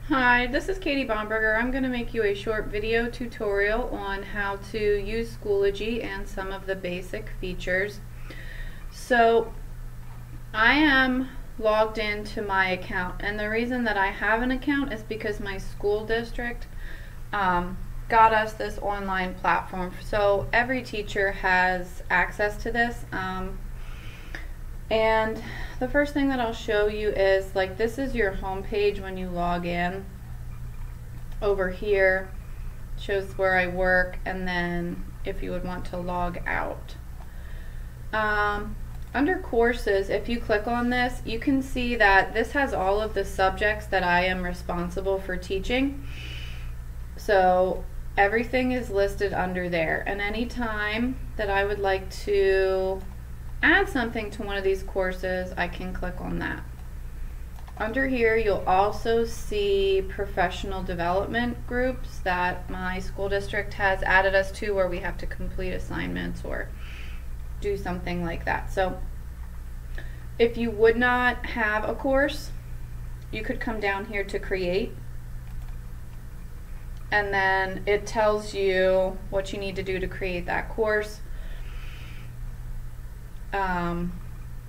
Hi, this is Katie Bomberger. I'm going to make you a short video tutorial on how to use Schoology and some of the basic features. So I am logged into my account, and the reason that I have an account is because my school district got us this online platform. So every teacher has access to this. And the first thing that I'll show you is, like, this is your home page when you log in. Over here shows where I work, and then if you would want to log out. Under courses, if you click on this, you can see that this has all of the subjects that I am responsible for teaching. So everything is listed under there, and any time that I would like to add something to one of these courses, I can click on that. Under here, you'll also see professional development groups that my school district has added us to, where we have to complete assignments or do something like that. So if you would not have a course, you could come down here to create, and then it tells you what you need to do to create that course.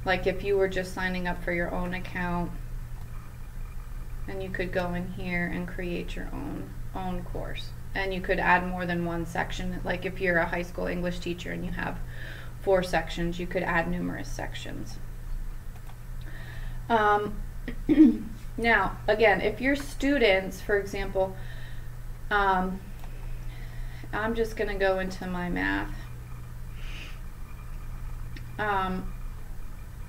Like if you were just signing up for your own account, and you could go in here and create your own course, and you could add more than one section. Like if you're a high school English teacher and you have 4 sections, you could add numerous sections. Now again, if your students, for example, I'm just going to go into my math.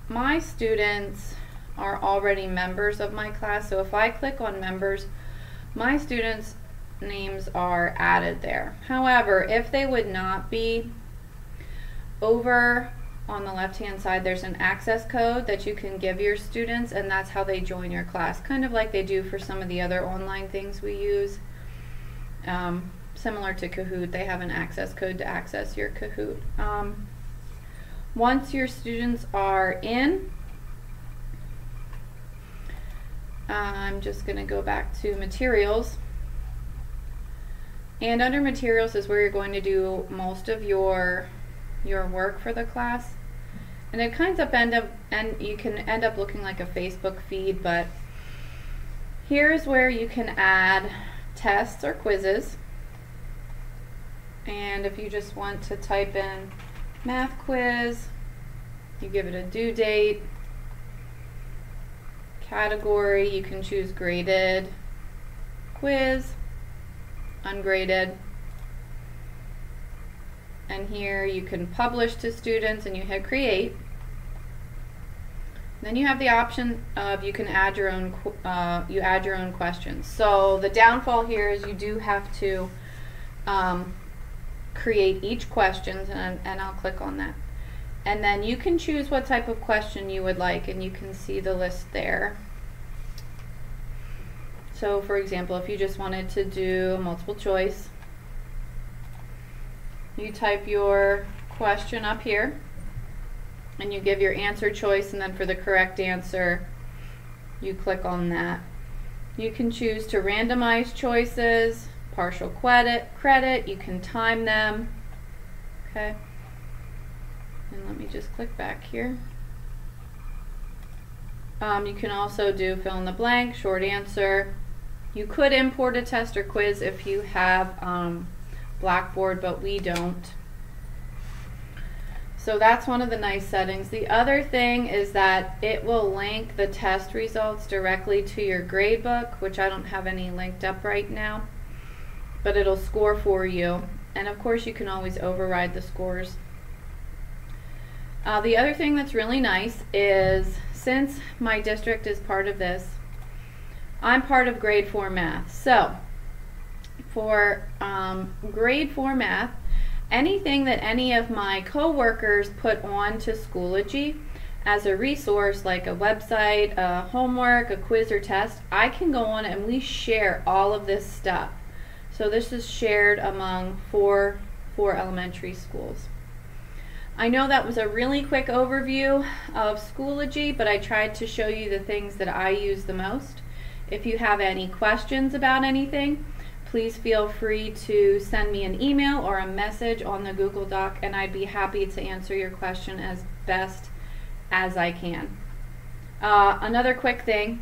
My students are already members of my class, so if I click on members, my students' names are added there. However, if they would not be, over on the left hand side there's an access code that you can give your students, and that's how they join your class, kind of like they do for some of the other online things we use. Similar to Kahoot, they have an access code to access your Kahoot. Once your students are in, I'm just going to go back to materials, and under materials is where you're going to do most of your work for the class. And it kind of you can end up looking like a Facebook feed, but here's where you can add tests or quizzes. And if you just want to type in math quiz, you give it a due date, category, you can choose graded, quiz, ungraded, and here you can publish to students, and you hit create. Then you have the option of you can add your own questions. So the downfall here is you do have to create each question, and I'll click on that. And then you can choose what type of question you would like, and you can see the list there. So for example, if you just wanted to do multiple choice, you type your question up here, and you give your answer choice, and then for the correct answer, you click on that. You can choose to randomize choices, partial credit, you can time them. Okay. And let me just click back here. You can also do fill in the blank, short answer. You could import a test or quiz if you have Blackboard, but we don't. So that's one of the nice settings. The other thing is that it will link the test results directly to your gradebook, which I don't have any linked up right now, but it'll score for you. And of course you can always override the scores. The other thing that's really nice is, since my district is part of this, I'm part of grade 4 math. So for grade 4 math, anything that any of my co-workers put on to Schoology as a resource, like a website, a homework, a quiz or test, I can go on and we share all of this stuff. So this is shared among four elementary schools. I know that was a really quick overview of Schoology, but I tried to show you the things that I use the most. If you have any questions about anything, please feel free to send me an email or a message on the Google Doc, and I'd be happy to answer your question as best as I can. Another quick thing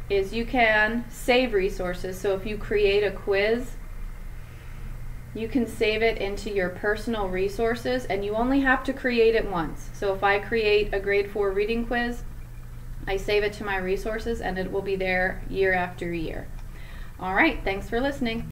is you can save resources. So if you create a quiz, you can save it into your personal resources, and you only have to create it once. So if I create a grade 4 reading quiz, I save it to my resources and it will be there year after year. All right, thanks for listening.